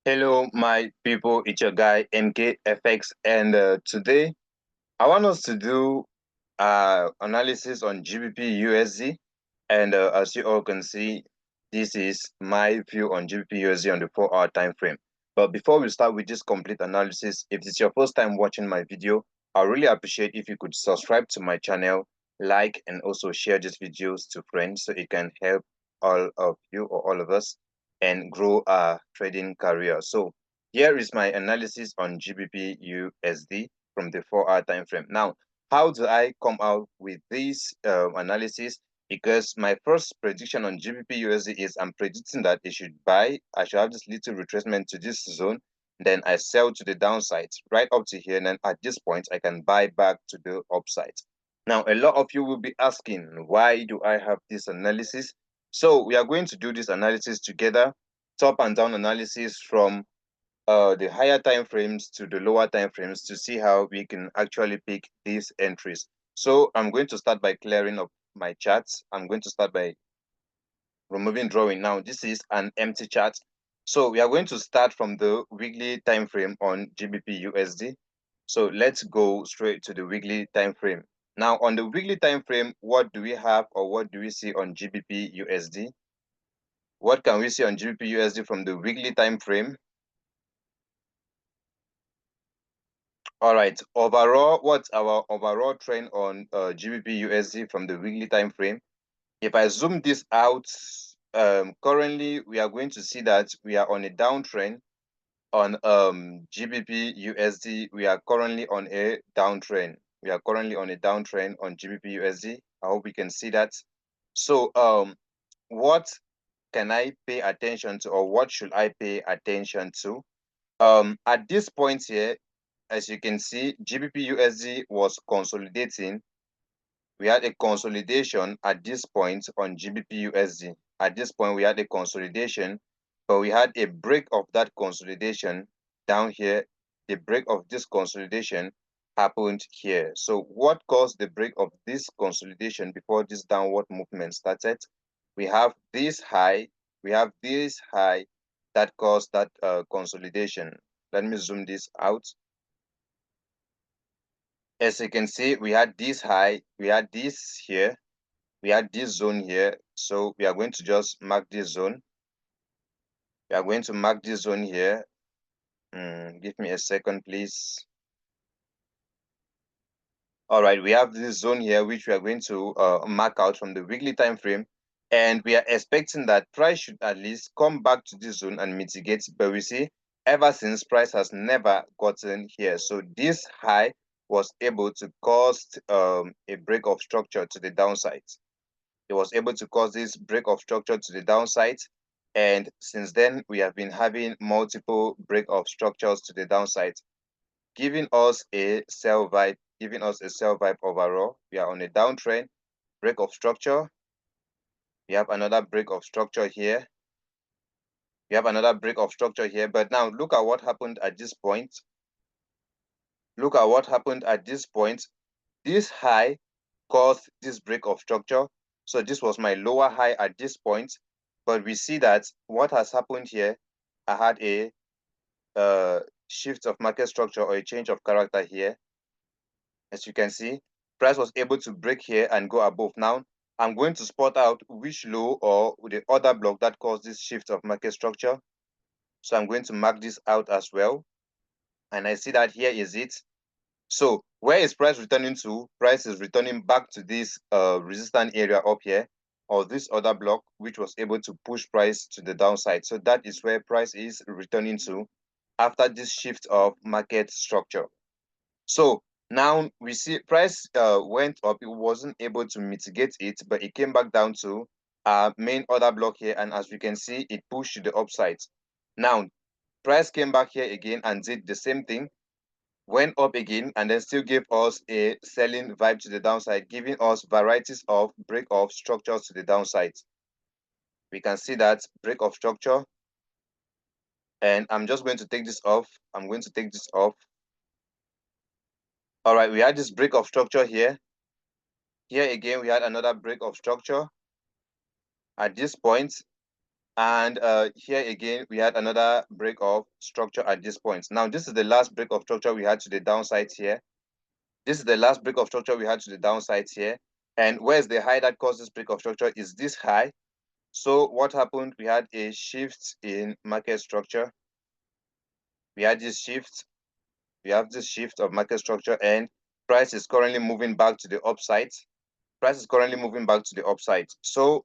Hello, my people. It's your guy MKFX, and today I want us to do analysis on GBP USD. And as you all can see, this is my view on GBP USD on the 4-hour time frame. But before we start with this complete analysis, if it's your first time watching my video, I really appreciate if you could subscribe to my channel, like, and also share these videos to friends so it can help all of you or all of us and grow our trading career. So here is my analysis on GBP USD from the 4-hour time frame. Now, how do I come out with this analysis? Because my first prediction on GBP USD is I'm predicting that it should buy. I should have this little retracement to this zone. Then I sell to the downside right up to here. And then at this point, I can buy back to the upside. Now, a lot of you will be asking, why do I have this analysis? So we are going to do this analysis together, top and down analysis from the higher time frames to the lower time frames to see how we can actually pick these entries. So I'm going to start by clearing up my charts. I'm going to start by removing drawing. Now this is an empty chart. So we are going to start from the weekly time frame on GBP USD. So let's go straight to the weekly time frame. Now on the weekly time frame, what do we have or what do we see on GBP USD? What can we see on GBP USD from the weekly time frame? All right. Overall, what's our overall trend on GBP USD from the weekly time frame? If I zoom this out, currently we are going to see that we are on a downtrend on GBP USD. We are currently on a downtrend. We are currently on a downtrend on GBP USD. I hope we can see that. So what can I pay attention to, or what should I pay attention to? At this point here, as you can see, GBP USD was consolidating. We had a consolidation at this point on GBP USD. At this point, we had a consolidation, but we had a break of that consolidation down here. The break of this consolidation happened here. So what caused the break of this consolidation before this downward movement started? We have this high, we have this high that caused that consolidation. Let me zoom this out. As you can see, we had this high, we had this here, we had this zone here. So we are going to just mark this zone. We are going to mark this zone here. Give me a second, please. All right, we have this zone here, which we are going to mark out from the weekly time frame. And we are expecting that price should at least come back to this zone and mitigate. But we see, ever since, price has never gotten here. So this high was able to cause a break of structure to the downside. It was able to cause this break of structure to the downside. And since then, we have been having multiple break of structures to the downside, giving us a sell vibe, overall. We are on a downtrend, break of structure. We have another break of structure here. We have another break of structure here. But now look at what happened at this point. Look at what happened at this point. This high caused this break of structure. So this was my lower high at this point. But we see that what has happened here, I had a shift of market structure or a change of character here. As you can see, price was able to break here and go above. Now, I'm going to spot out which low or the other block that caused this shift of market structure. So I'm going to mark this out as well. And I see that here is it. So where is price returning to? Price is returning back to this resistance area up here, or this other block, which was able to push price to the downside. So that is where price is returning to after this shift of market structure. So now we see price went up. It wasn't able to mitigate it, but it came back down to our main order block here. And as we can see, it pushed to the upside. Now, price came back here again and did the same thing, went up again, and then still gave us a selling vibe to the downside, giving us varieties of break of structures to the downside. We can see that break of structure. And I'm just going to take this off. I'm going to take this off. All right, we had this break of structure here. Here again, we had another break of structure. At this point, And here again, we had another break of structure at this point. Now, this is the last break of structure we had to the downside here. This is the last break of structure we had to the downside here. And where's the high that caused this break of structure is this high. So what happened? We had a shift in market structure. We had this shift. We have this shift of market structure, and price is currently moving back to the upside. Price is currently moving back to the upside. So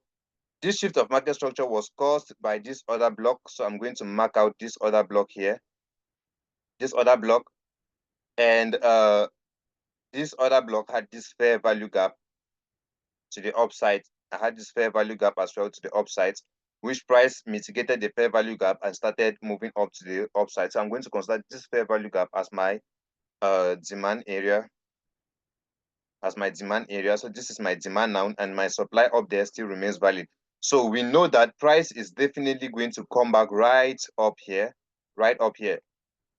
this shift of market structure was caused by this other block. So I'm going to mark out this other block here, this other block. And this other block had this fair value gap to the upside. I had this fair value gap as well to the upside, which price mitigated the fair value gap and started moving up to the upside. So I'm going to consider this fair value gap as my demand area, So this is my demand now, and my supply up there still remains valid. So we know that price is definitely going to come back right up here, right up here.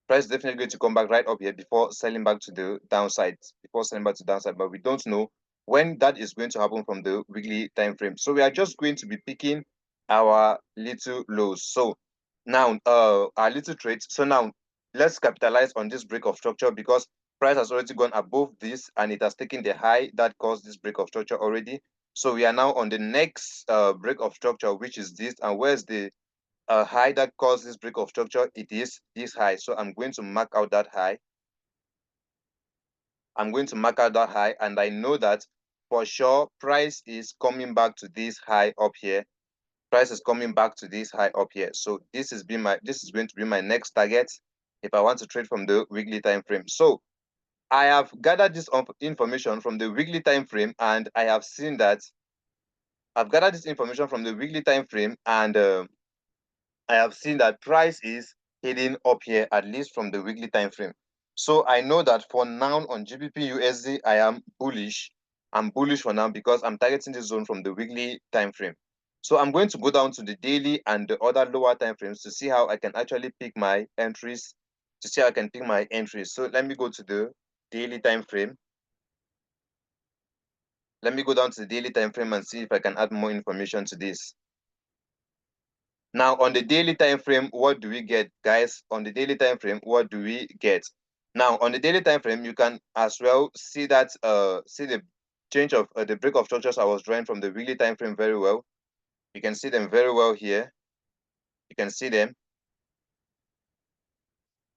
Price is definitely going to come back right up here before selling back to the downside, but we don't know when that is going to happen from the weekly time frame. So we are just going to be picking our little lows. So now our little trades. So now let's capitalize on this break of structure because price has already gone above this and it has taken the high that caused this break of structure already. So we are now on the next break of structure, which is this. And where's the high that caused this break of structure? It is this high. So I'm going to mark out that high. And I know that for sure price is coming back to this high up here. Price is coming back to this high up here. So this is going to be my next target if I want to trade from the weekly time frame. So I have gathered this information from the weekly time frame, and I have seen that I've gathered this information from the weekly time frame, and I have seen that price is heading up here, at least from the weekly time frame. So I know that for now on GBP USD, I am bullish. I'm bullish for now because I'm targeting this zone from the weekly time frame. So I'm going to go down to the daily and the other lower time frames to see how I can actually pick my entries, So let me go to the daily time frame. Let me go down to the daily time frame and see if I can add more information to this. Now, on the daily time frame, what do we get, guys? On the daily time frame, what do we get? Now, on the daily time frame, you can as well see that see the change of the break of structures I was drawing from the weekly time frame very well. You can see them very well here. You can see them.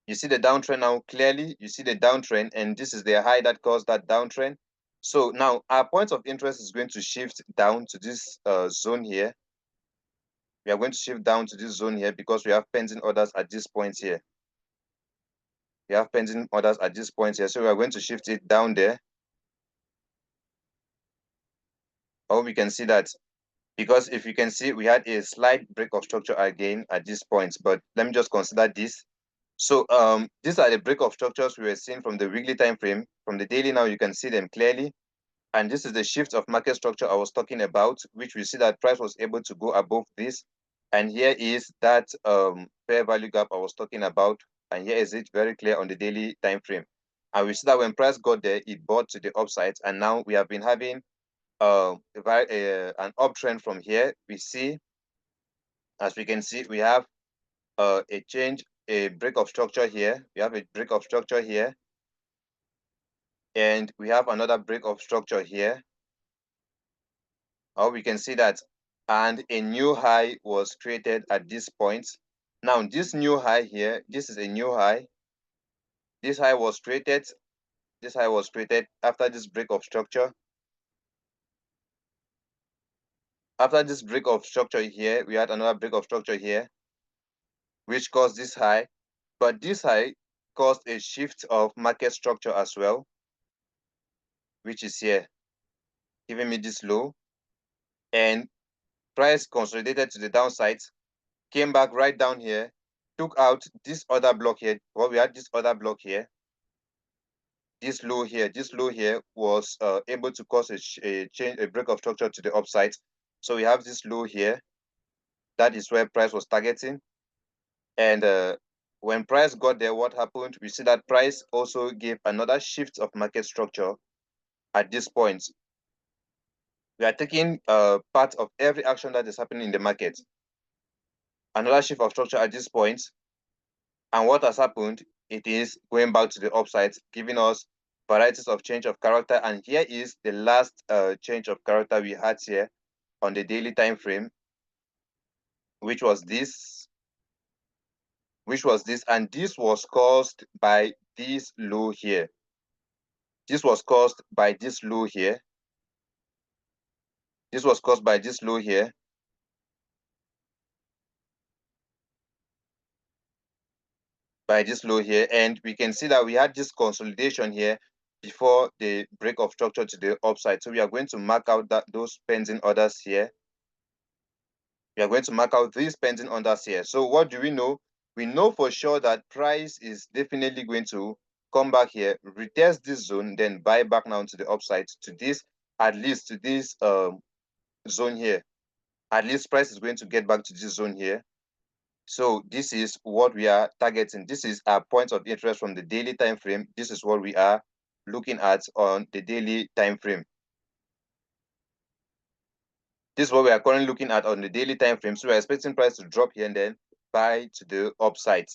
You see the downtrend now clearly. You see the downtrend, and this is the high that caused that downtrend. So now our point of interest is going to shift down to this zone here. We are going to shift down to this zone here because we have pending orders at this point here. We have pending orders at this point here. So we are going to shift it down there. Or we can see that because if you can see, we had a slight break of structure again at this point, but let me just consider this. So these are the break of structures we were seeing from the weekly time frame. From the daily now, you can see them clearly. And this is the shift of market structure I was talking about, which we see that price was able to go above this. And here is that fair value gap I was talking about. And here is it very clear on the daily time frame. And we see that when price got there, it bought to the upside. And now we have been having an uptrend from here. We see, as we can see, we have a break of structure here. We have a break of structure here. And we have another break of structure here. Or we can see that, and a new high was created at this point. Now, this new high here, this is a new high. This high was created. This high was created after this break of structure. After this break of structure here, we had another break of structure here, which caused this high. But this high caused a shift of market structure as well, which is here, giving me this low. And price consolidated to the downside, came back right down here, took out this other block here. Well, we had this other block here. This low here was able to cause a break of structure to the upside. So we have this low here. That is where price was targeting. And when price got there, what happened? We see that price also gave another shift of market structure at this point. We are taking part of every action that is happening in the market. another shift of structure at this point. And what has happened? It is going back to the upside, giving us varieties of change of character. And here is the last change of character we had here on the daily time frame, which was this, and this was caused by this low here. This was caused by this low here. This was caused by this low here. By this low here, and we can see that we had this consolidation here before the break of structure to the upside. So we are going to mark out those pending orders here. We are going to mark out these pending orders here. So what do we know? We know for sure that price is definitely going to come back here, retest this zone, then buy back now to the upside to this, at least to this zone here. At least price is going to get back to this zone here. So this is what we are targeting. This is our point of interest from the daily time frame. This is what we are looking at on the daily time frame. This is what we are currently looking at on the daily time frame. So we're expecting price to drop here and then buy to the upside.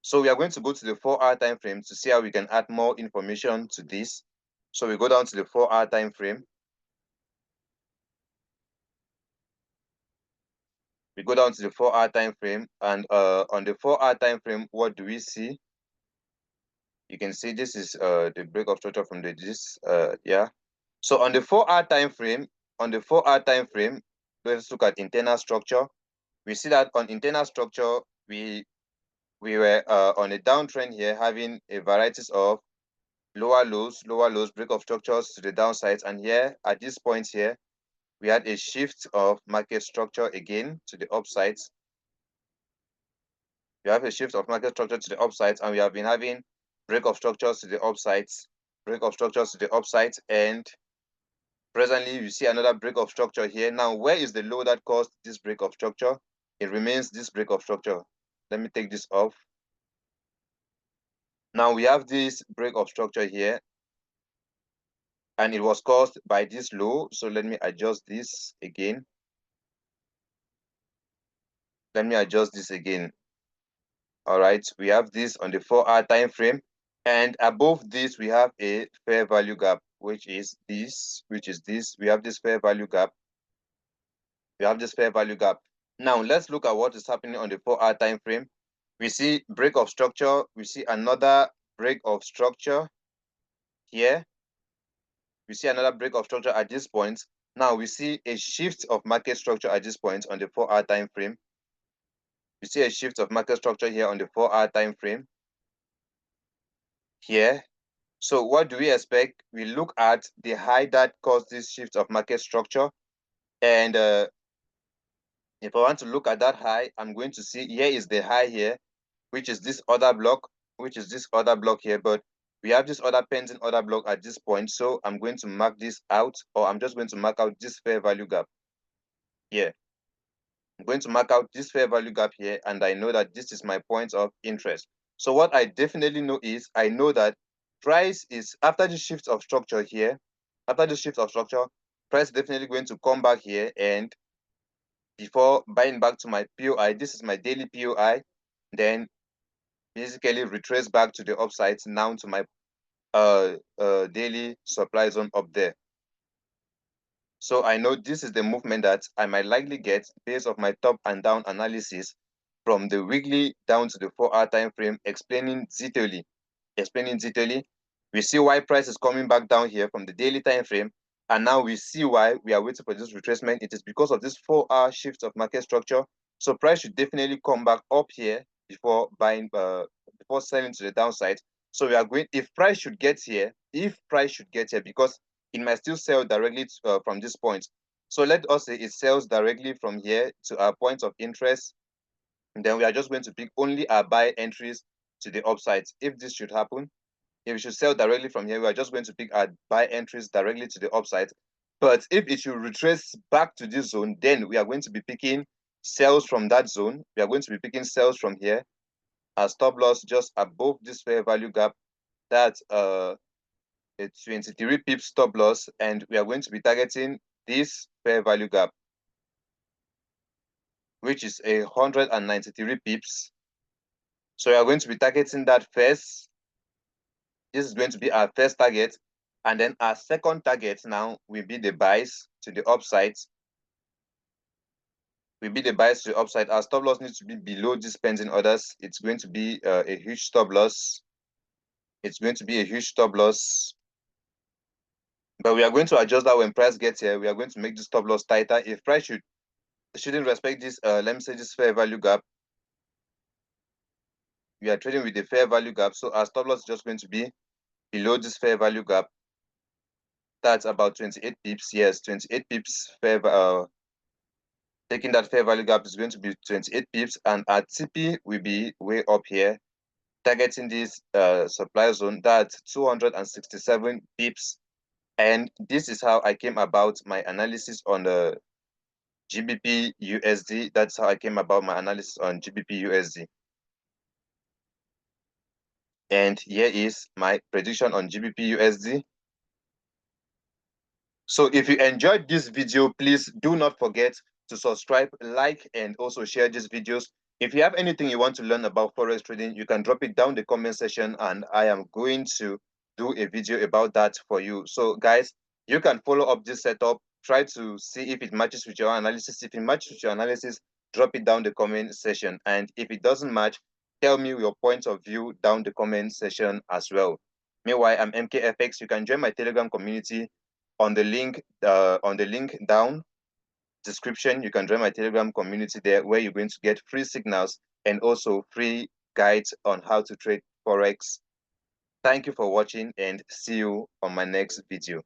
So we are going to go to the 4-hour time frame to see how we can add more information to this. So we go down to the 4-hour time frame. We go down to the 4-hour time frame, and on the 4-hour time frame, what do we see? You can see this is the break of structure from the yeah. So on the 4-hour time frame, let's look at internal structure. We see that on internal structure, we were on a downtrend here, having a varieties of lower lows, break of structures to the downsides, and here at this point here, we had a shift of market structure again to the upsides. We have a shift of market structure to the upsides, and we have been having break of structures to the upsides, and presently you see another break of structure here. Now, where is the low that caused this break of structure? It remains this break of structure. Let me take this off. Now we have this break of structure here, and it was caused by this low. So let me adjust this again. All right, we have this on the 4-hour time frame, and above this we have a fair value gap, which is this. We have this fair value gap. Now let's look at what is happening on the 4-hour time frame. We see break of structure. We see another break of structure here. We see another break of structure at this point. Now we see a shift of market structure at this point on the 4-hour time frame. We see a shift of market structure here on the 4-hour time frame here. So what do we expect? We look at the high that caused this shift of market structure. And if I want to look at that high, I'm going to see here is the high here, which is this other block, here. But we have this other pending order block at this point. So I'm going to mark this out, or I'm just going to mark out this fair value gap here. I'm going to mark out this fair value gap here, and I know that this is my point of interest. So what I definitely know is, I know that price is, after the shift of structure here, price is definitely going to come back here, and before buying back to my POI, this is my daily POI, then basically retrace back to the upside now to my daily supply zone up there. So I know this is the movement that I might likely get based off my top and down analysis from the weekly down to the 4-hour time frame, explaining detailedly. We see why price is coming back down here from the daily time frame, and now we see why we are waiting for this retracement. It is because of this 4-hour shift of market structure. So price should definitely come back up here before buying, before selling to the downside. So we are going, if price should get here, because it might still sell directly from this point. So let us say it sells directly from here to our point of interest, and then we are just going to pick only our buy entries to the upside. If this should happen, if it should sell directly from here, we are just going to pick our buy entries directly to the upside. But if it should retrace back to this zone, then we are going to be picking sales from that zone. We are going to be picking sales from here. Our stop loss just above this fair value gap. That's a 23 pips stop loss, and we are going to be targeting this fair value gap. which is 193 pips. So we are going to be targeting that first. This is going to be our first target. And then our second target now will be the buys to the upside. Will be the buys to the upside. Our stop loss needs to be below this pending orders. It's going to be a huge stop loss. It's going to be a huge stop loss. But we are going to adjust that when price gets here. We are going to make the stop loss tighter. If price shouldn't respect this, let me say this fair value gap. We are trading with the fair value gap. So our stop loss is just going to be below this fair value gap. That's about 28 pips. Yes, 28 pips. Taking that fair value gap is going to be 28 pips. And our TP will be way up here, targeting this supply zone. That's 267 pips. And this is how I came about my analysis on the GBP USD. That's how I came about my analysis on GBP USD. And here is my prediction on GBP USD. So if you enjoyed this video, please do not forget to subscribe, like, and also share these videos. If you have anything you want to learn about forex trading, you can drop it down the comment section and I am going to do a video about that for you. So guys, you can follow up this setup, try to see if it matches with your analysis. If it matches with your analysis, drop it down the comment section. And if it doesn't match, tell me your point of view down the comment section as well. Meanwhile, I'm MKFX. You can join my Telegram community on the link down description. You can join my Telegram community there, where you're going to get free signals and also free guides on how to trade forex. Thank you for watching and see you on my next video.